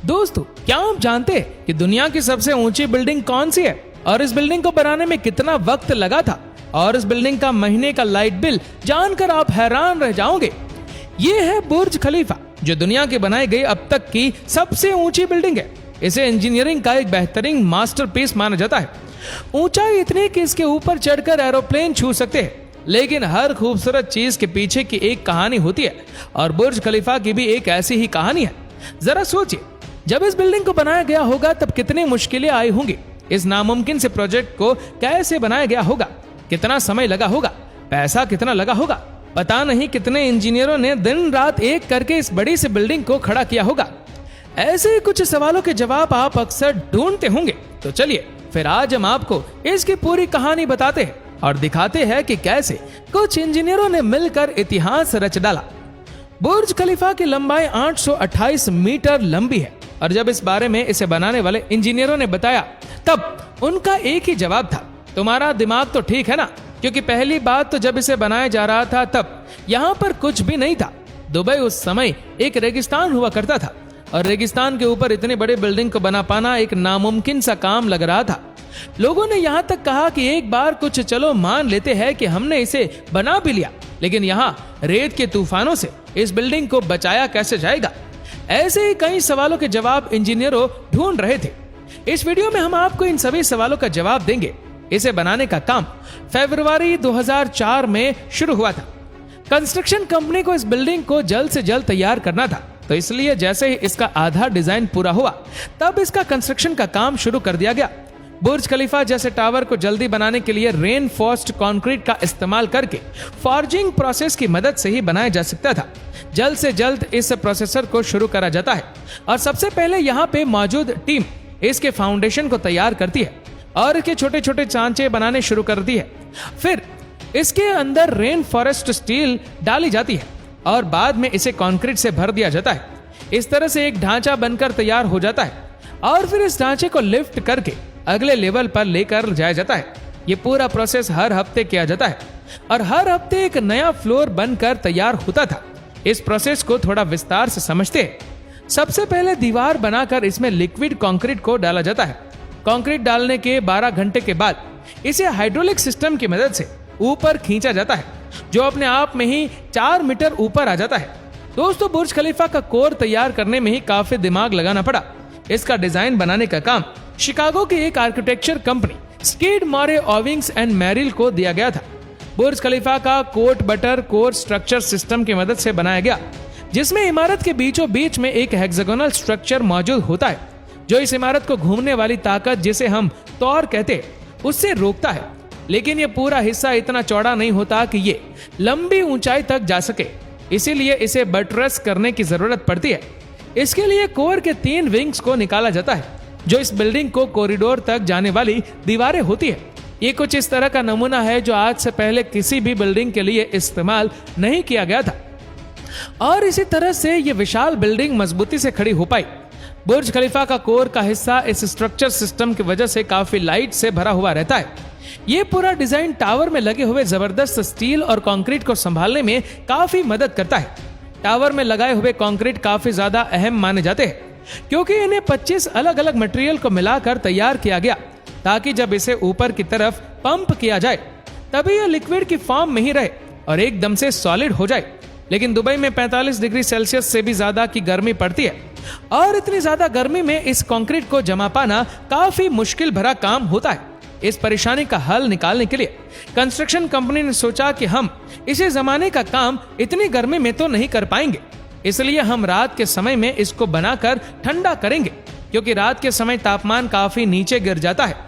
दोस्तों, क्या आप जानते हैं कि दुनिया की सबसे ऊंची बिल्डिंग कौन सी है और इस बिल्डिंग को बनाने में कितना वक्त लगा था? और इस बिल्डिंग का महीने का लाइट बिल जानकर आप हैरान रह जाओगे। ये है बुर्ज खलीफा, जो दुनिया की बनाई गई अब तक की सबसे ऊंची बिल्डिंग है। इसे इंजीनियरिंग का एक बेहतरीन मास्टरपीस माना जाता है। ऊंचाई इतनी कि इसके ऊपर चढ़कर एरोप्लेन छू सकते हैं। लेकिन हर खूबसूरत चीज के पीछे की एक कहानी होती है और बुर्ज खलीफा की भी एक ऐसी ही कहानी है। जरा सोचिए, जब इस बिल्डिंग को बनाया गया होगा तब कितनी मुश्किलें आई होंगी। इस नामुमकिन से प्रोजेक्ट को कैसे बनाया गया होगा, कितना समय लगा होगा, पैसा कितना लगा होगा, पता नहीं कितने इंजीनियरों ने दिन रात एक करके इस बड़ी सी बिल्डिंग को खड़ा किया होगा। ऐसे ही कुछ सवालों के जवाब आप अक्सर ढूंढते होंगे। तो चलिए फिर आज हम आपको इसकी पूरी कहानी बताते हैं और दिखाते हैं कि कैसे कुछ इंजीनियरों ने मिलकर इतिहास रच डाला। बुर्ज खलीफा की लंबाई 828 मीटर लंबी है और जब इस बारे में इसे बनाने वाले इंजीनियरों ने बताया तब उनका एक ही जवाब था, तुम्हारा दिमाग तो ठीक है ना? क्योंकि पहली बात तो जब इसे बनाया जा रहा था तब यहाँ पर कुछ भी नहीं था। दुबई उस समय एक रेगिस्तान हुआ करता था और रेगिस्तान के ऊपर इतनी बड़ी बिल्डिंग को बना पाना एक नामुमकिन सा काम लग रहा था। लोगों ने यहाँ तक कहा कि एक बार कुछ चलो मान लेते हैं कि हमने इसे बना भी लिया, लेकिन यहाँ रेत के तूफानों से इस बिल्डिंग को बचाया कैसे जाएगा? ऐसे ही कई सवालों के जवाब इंजीनियरों ढूंढ रहे थे। इस वीडियो में हम आपको इन सभी सवालों का जवाब देंगे। इसे बनाने का काम फरवरी 2004 में शुरू हुआ था। कंस्ट्रक्शन कंपनी को इस बिल्डिंग को जल्द से जल्द तैयार करना था, तो इसलिए जैसे ही इसका आधा डिजाइन पूरा हुआ तब इसका कंस्ट्रक्शन का काम शुरू कर दिया गया। बुर्ज खलीफा जैसे टावर को जल्दी बनाने के लिए रेनफोर्स्ड कंक्रीट का इस्तेमाल करके फॉर्जिंग प्रोसेस की मदद से ही बनाया जा सकता था। जल्द से जल्द इस प्रोसेसर को शुरू करा जाता है और सबसे पहले यहाँ पे मौजूद टीम इसके फाउंडेशन को तैयार करती है और इसके छोटे छोटे सांचे बनाने शुरू करती है। फिर इसके अंदर रेन फॉरेस्ट स्टील डाली जाती है और बाद में इसे कंक्रीट से भर दिया जाता है। इस तरह से एक ढांचा बनकर तैयार हो जाता है और फिर इस ढांचे को लिफ्ट करके अगले लेवल पर लेकर जाया जाता है। ये पूरा प्रोसेस हर हफ्ते किया जाता है और हर हफ्ते एक नया फ्लोर बनकर तैयार होता था। इस प्रोसेस को थोड़ा विस्तार से समझते हैं। सबसे पहले दीवार बनाकर इसमें लिक्विड कंक्रीट को डाला जाता है। कंक्रीट डालने के 12 घंटे के बाद इसे हाइड्रोलिक सिस्टम की मदद से ऊपर खींचा जाता है, जो अपने आप में ही 4 मीटर ऊपर आ जाता है। दोस्तों, बुर्ज खलीफा का कोर तैयार करने में ही काफी दिमाग लगाना पड़ा। इसका डिजाइन बनाने का काम शिकागो की एक architecture company Skidmore Owings and Merrill को दिया गया था। बुर्ज खलीफा का कोट बटर कोर स्ट्रक्चर सिस्टम की मदद से बनाया गया, जिसमें इमारत के बीचों बीच में एक हेक्सागोनल स्ट्रक्चर मौजूद होता है, जो इस इमारत को घूमने वाली ताकत, जिसे हम तौर कहते हैं, उससे रोकता है। लेकिन ये पूरा हिस्सा इतना चौड़ा नहीं होता कि ये लंबी ऊंचाई तक जा सके, इसीलिए इसे बटरेस करने की जरूरत पड़ती है। इसके लिए कोर के 3 विंग्स को निकाला जाता है, जो इस बिल्डिंग को कॉरिडोर तक जाने वाली दीवारें होती है। ये कुछ इस तरह का नमूना है जो आज से पहले किसी भी बिल्डिंग के लिए इस्तेमाल नहीं किया गया था और इसी तरह से ये विशाल बिल्डिंग मजबूती से खड़ी हो पाई। बुर्ज खलीफा का कोर का हिस्सा इस स्ट्रक्चर सिस्टम की वजह से काफी लाइट से भरा हुआ रहता है। ये पूरा डिजाइन टावर में लगे हुए जबरदस्त स्टील और कंक्रीट को संभालने में काफी मदद करता है। टावर में लगाए हुए कंक्रीट काफी ज्यादा अहम माने जाते हैं, क्योंकि इन्हें 25 अलग अलग मटेरियल को मिलाकर तैयार किया गया, ताकि जब इसे ऊपर की तरफ पंप किया जाए तभी यह लिक्विड की फॉर्म में ही रहे और एकदम से सॉलिड हो जाए। लेकिन दुबई में 45 डिग्री सेल्सियस से भी ज्यादा की गर्मी पड़ती है और इतनी ज्यादा गर्मी में इस कंक्रीट को जमा पाना काफी मुश्किल भरा काम होता है। इस परेशानी का हल निकालने के लिए कंस्ट्रक्शन कंपनी ने सोचा कि हम इसे जमाने का काम इतनी गर्मी में तो नहीं कर पाएंगे, इसलिए हम रात के समय में इसको बनाकर ठंडा करेंगे, क्योंकि रात के समय तापमान काफी नीचे गिर जाता है।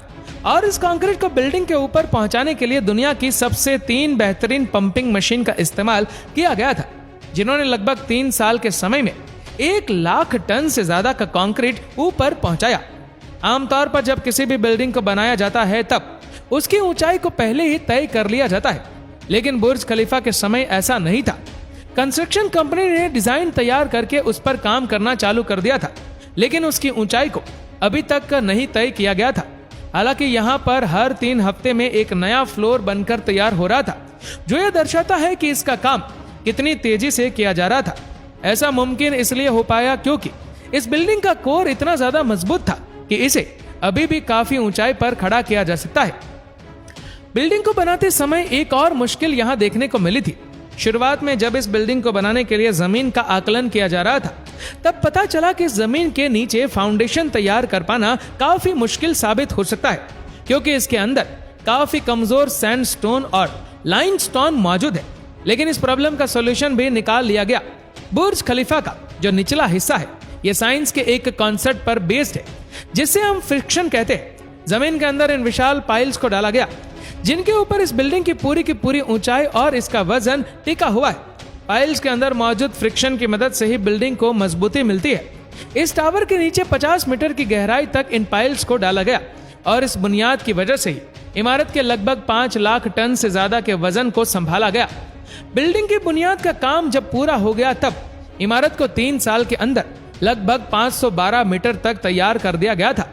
और इस कंक्रीट को बिल्डिंग के ऊपर पहुंचाने के लिए दुनिया की सबसे 3 बेहतरीन पंपिंग मशीन का इस्तेमाल किया गया था, जिन्होंने लगभग 3 साल के समय में 1 लाख टन से ज्यादा का कंक्रीट ऊपर पहुंचाया। आमतौर पर जब किसी भी बिल्डिंग को बनाया जाता है तब उसकी ऊंचाई को पहले ही तय कर लिया जाता है, लेकिन बुर्ज खलीफा के समय ऐसा नहीं था। कंस्ट्रक्शन कंपनी ने डिजाइन तैयार करके उस पर काम करना चालू कर दिया था, लेकिन उसकी ऊंचाई को अभी तक नहीं तय किया गया था। हालांकि यहाँ पर हर 3 हफ्ते में एक नया फ्लोर बनकर तैयार हो रहा था, जो यह दर्शाता है कि इसका काम कितनी तेजी से किया जा रहा था। ऐसा मुमकिन इसलिए हो पाया क्योंकि इस बिल्डिंग का कोर इतना ज्यादा मजबूत था कि इसे अभी भी काफी ऊंचाई पर खड़ा किया जा सकता है। बिल्डिंग को बनाते समय एक और मुश्किल यहाँ देखने को मिली थी। शुरुआत में जब इस बिल्डिंग को बनाने के लिए जमीन का आकलन किया जा रहा था, तब पता चला कि जमीन के नीचे फाउंडेशन तैयार कर पाना काफी मुश्किल साबित हो सकता है, क्योंकि इसके अंदर काफी कमजोर सैंडस्टोन और लाइमस्टोन मौजूद है। लेकिन इस प्रॉब्लम का सॉल्यूशन भी निकाल लिया गया। बुर्ज खलीफा का जो निचला हिस्सा है, यह साइंस के एक कॉन्सेप्ट पर बेस्ड है, जिसे हम फ्रिक्शन कहते हैं। जमीन के अंदर इन विशाल पाइल्स को डाला गया, जिनके ऊपर इस बिल्डिंग की पूरी ऊंचाई और इसका वजन टिका हुआ है। पाइल्स के अंदर मौजूद फ्रिक्शन की मदद से ही बिल्डिंग को मजबूती मिलती है। इस टावर के नीचे 50 मीटर की गहराई तक इन पाइल्स को डाला गया और इस बुनियाद की वजह से ही इमारत के लगभग 5 लाख टन से ज्यादा के वजन को संभाला गया। बिल्डिंग की बुनियाद का काम जब पूरा हो गया, तब इमारत को 3 साल के अंदर लगभग 512 मीटर तक तैयार कर दिया गया था,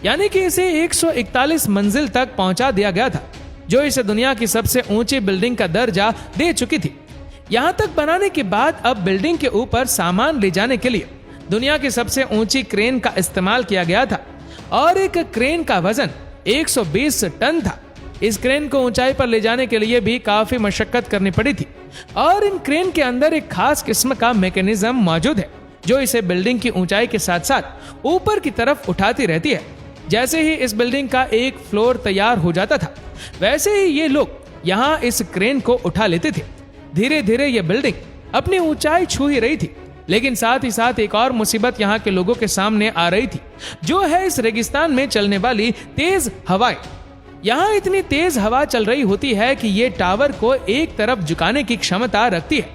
यानी कि इसे 141 मंजिल तक पहुंचा दिया गया था, जो इसे दुनिया की सबसे ऊंची बिल्डिंग का दर्जा दे चुकी थी। यहां तक बनाने के बाद अब बिल्डिंग के ऊपर सामान ले जाने के लिए दुनिया की सबसे ऊंची क्रेन का इस्तेमाल किया गया था और एक क्रेन का वजन 120 टन था। इस क्रेन को ऊंचाई पर ले जाने के लिए भी काफी मशक्कत करनी पड़ी थी और इन क्रेन के अंदर एक खास किस्म का मैकेनिज्म मौजूद है, जो इसे बिल्डिंग की ऊंचाई के साथ साथ ऊपर की तरफ उठाती रहती है। जैसे ही इस बिल्डिंग का एक फ्लोर तैयार हो जाता था, वैसे ही ये लोग यहाँ इस क्रेन को उठा लेते थे। धीरे धीरे ये बिल्डिंग अपनी ऊंचाई छू ही रही थी, लेकिन साथ ही साथ एक और मुसीबत यहाँ के लोगों के सामने आ रही थी, जो है इस रेगिस्तान में चलने वाली तेज हवाएं। यहाँ इतनी तेज हवा चल रही होती है कि ये टावर को एक तरफ झुकाने की क्षमता रखती है।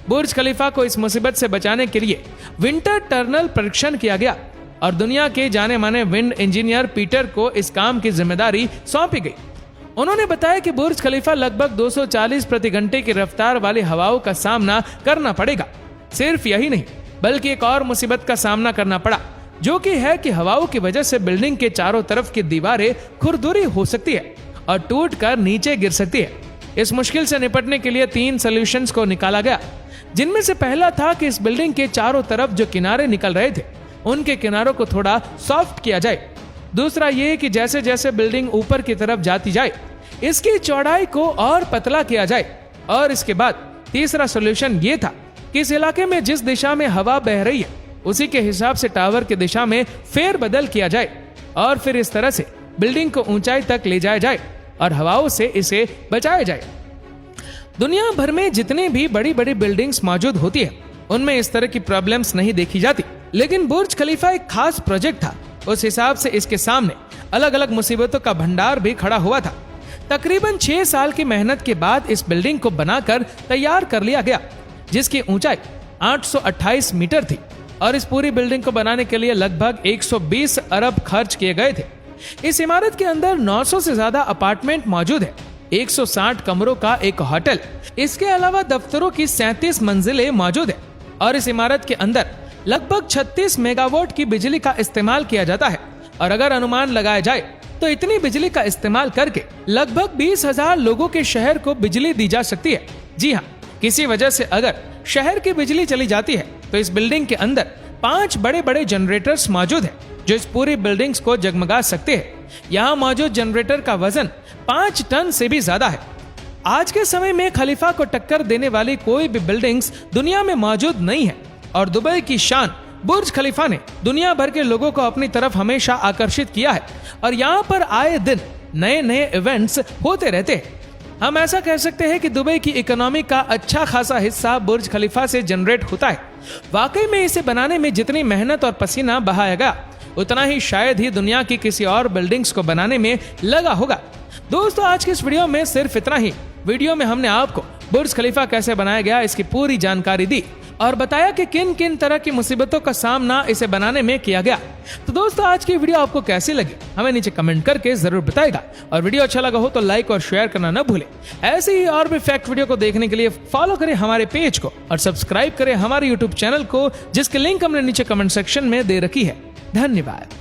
बुर्ज खलीफा को इस मुसीबत से बचाने के लिए विंटर टनल परीक्षण किया गया और दुनिया के जाने माने विंड इंजीनियर पीटर को इस काम की जिम्मेदारी सौंपी गई। उन्होंने बताया कि बुर्ज खलीफा लगभग 240 प्रति घंटे की रफ्तार वाली हवाओं का सामना करना पड़ेगा। सिर्फ यही नहीं, बल्कि एक और मुसीबत का सामना करना पड़ा, जो कि है कि हवाओं की वजह से बिल्डिंग के चारों तरफ की दीवारें खुरदुरी हो सकती है और टूटकर नीचे गिर सकती है। इस मुश्किल से निपटने के लिए 3 सॉल्यूशंस को निकाला गया, जिनमें से पहला था कि इस बिल्डिंग के चारों तरफ जो किनारे निकल रहे थे, उनके किनारों को थोड़ा सॉफ्ट किया जाए। दूसरा ये कि जैसे जैसे बिल्डिंग ऊपर की तरफ जाती जाए, इसकी चौड़ाई को और पतला किया जाए। और इसके बाद तीसरा सॉल्यूशन ये था कि इस इलाके में जिस दिशा में हवा बह रही है, उसी के हिसाब से टावर की दिशा में फेरबदल किया जाए और फिर इस तरह से बिल्डिंग को ऊंचाई तक ले जाया जाए और हवाओं से इसे बचाया जाए। दुनिया भर में जितनी भी बड़ी बड़ी बिल्डिंग्स मौजूद होती है, उनमें इस तरह की प्रॉब्लम्स नहीं देखी जाती, लेकिन बुर्ज खलीफा एक खास प्रोजेक्ट था। उस हिसाब से इसके सामने अलग अलग मुसीबतों का भंडार भी खड़ा हुआ था। तकरीबन 6 साल की मेहनत के बाद इस बिल्डिंग को बनाकर तैयार कर लिया गया, जिसकी ऊंचाई 828 मीटर थी और इस पूरी बिल्डिंग को बनाने के लिए लगभग 120 अरब खर्च किए गए थे। इस इमारत के अंदर 900 से ज्यादा अपार्टमेंट मौजूद है, 160 कमरों का एक होटल, इसके अलावा दफ्तरों की 37 मंजिलें मौजूद है और इस इमारत के अंदर लगभग 36 मेगावाट की बिजली का इस्तेमाल किया जाता है। और अगर अनुमान लगाया जाए तो इतनी बिजली का इस्तेमाल करके लगभग 20,000 लोगों के शहर को बिजली दी जा सकती है। जी हाँ, किसी वजह से अगर शहर की बिजली चली जाती है तो इस बिल्डिंग के अंदर 5 बड़े बड़े जनरेटर्स मौजूद हैं, जो इस पूरी बिल्डिंग्स को जगमगा सकते हैं। यहाँ मौजूद जनरेटर का वजन 5 टन से भी ज्यादा है। आज के समय में खलीफा को टक्कर देने वाली कोई भी बिल्डिंग्स दुनिया में मौजूद नहीं है और दुबई की शान बुर्ज खलीफा ने दुनिया भर के लोगों को अपनी तरफ हमेशा आकर्षित किया है और यहाँ पर आए दिन नए नए इवेंट्स होते रहते हैं। हम ऐसा कह सकते हैं कि दुबई की इकोनॉमी का अच्छा खासा हिस्सा बुर्ज खलीफा से जनरेट होता है। वाकई में इसे बनाने में जितनी मेहनत और पसीना बहाया गया, उतना ही शायद ही दुनिया की किसी और बिल्डिंग्स को बनाने में लगा होगा। दोस्तों, आज की इस वीडियो में सिर्फ इतना ही। वीडियो में हमने आपको बुर्ज खलीफा कैसे बनाया गया इसकी पूरी जानकारी दी और बताया कि किन किन तरह की मुसीबतों का सामना इसे बनाने में किया गया। तो दोस्तों, आज की वीडियो आपको कैसी लगी हमें नीचे कमेंट करके जरूर बताएगा और वीडियो अच्छा लगा हो तो लाइक और शेयर करना न भूलें। ऐसे ही और भी फैक्ट वीडियो को देखने के लिए फॉलो करें हमारे पेज को और सब्सक्राइब करें हमारे यूट्यूब चैनल को, जिसके लिंक हमने नीचे कमेंट सेक्शन में दे रखी है। धन्यवाद।